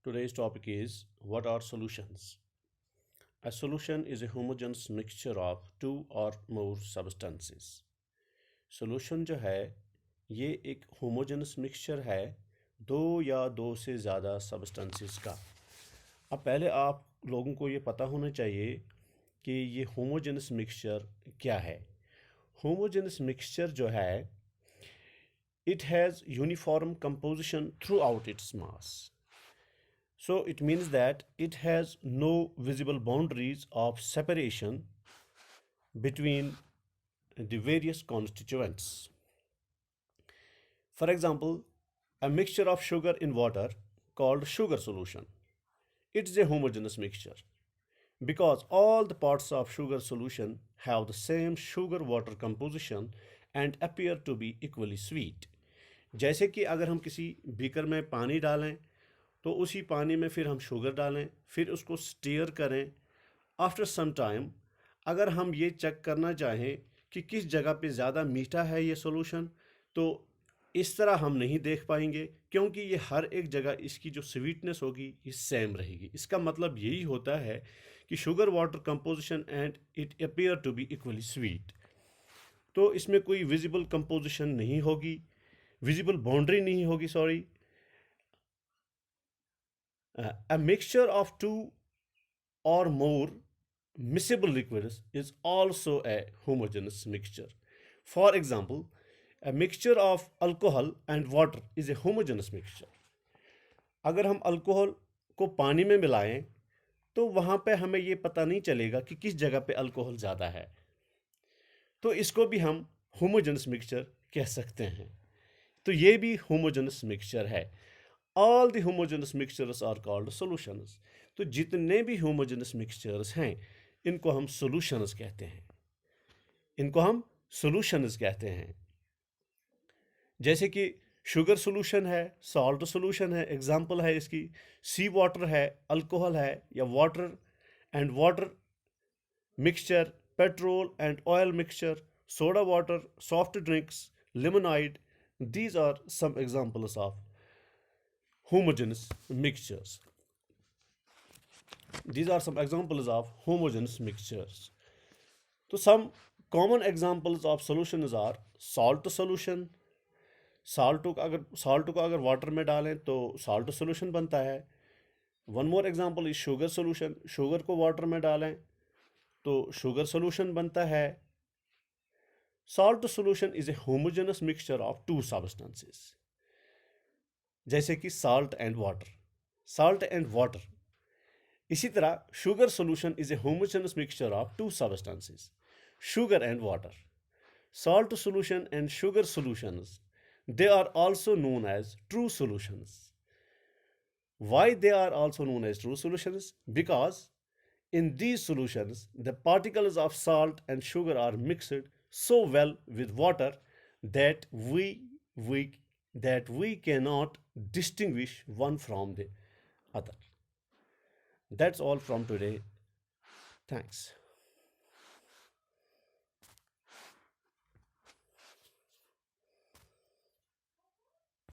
Today's topic is what are solutions? A solution is a homogeneous mixture of two or more substances. Solution जो है ये एक homogeneous mixture है दो या दो से ज़्यादा substances का। अब पहले आप लोगों को ये पता होना चाहिए कि ये homogeneous mixture क्या है। Homogeneous mixture जो है it has uniform composition throughout its mass. So it means that it has no visible boundaries of separation between the various constituents. For example, a mixture of sugar in water called sugar solution. It is a homogeneous mixture because all the parts of sugar solution have the same sugar water composition and appear to be equally sweet. जैसे कि अगर हम किसी beaker में पानी डालें तो उसी पानी में फिर हम शुगर डालें, फिर उसको स्टीयर करें। आफ्टर सम टाइम अगर हम ये चेक करना चाहें कि किस जगह पे ज़्यादा मीठा है ये सॉल्यूशन, तो इस तरह हम नहीं देख पाएंगे क्योंकि ये हर एक जगह इसकी जो स्वीटनेस होगी ये सेम रहेगी। इसका मतलब यही होता है कि sugar water composition and it appear to be equally sweet. तो इसमें कोई विजिबल कंपोजिशन नहीं होगी, विजिबल बाउंड्री नहीं होगी, sorry. A mixture of two or more miscible liquids is also a homogeneous mixture. For example, a mixture of alcohol and water is a homogeneous mixture. अगर हम alcohol को पानी में मिलाएं तो वहाँ पे हमें ये पता नहीं चलेगा कि किस जगह पे अल्कोहल ज़्यादा है, तो इसको भी हम होमोजेनस मिक्सचर कह सकते हैं। तो ये भी होमोजेनस मिक्सचर है। All the homogeneous mixtures are called solutions. तो जितने भी homogeneous mixtures हैं इनको हम solutions कहते हैं, इनको हम solutions कहते हैं। जैसे कि शुगर सोल्यूशन है, सॉल्ट सोल्यूशन है, एग्जाम्पल है इसकी सी वाटर है, अल्कोहल है, या water and water mixture, petrol and oil mixture, soda water, soft drinks, lemonade. These are some examples of homogeneous mixtures. These are some examples of homogeneous mixtures. So some common examples of solutions are salt solution. salt को अगर water में डालें तो salt solution बनता है। One more example is sugar solution. Sugar को water में डालें तो sugar solution बनता है। Salt solution is a homogeneous mixture of two substances. जैसे कि साल्ट एंड वाटर। इसी तरह sugar solution is a homogeneous mixture of two substances, sugar and water. Salt solution and sugar solutions, they are also known as true solutions. Why they are also known as true solutions? Because in these solutions the particles of salt and sugar are mixed so well with water that we we cannot distinguish one from the other. That's all from today. Thanks.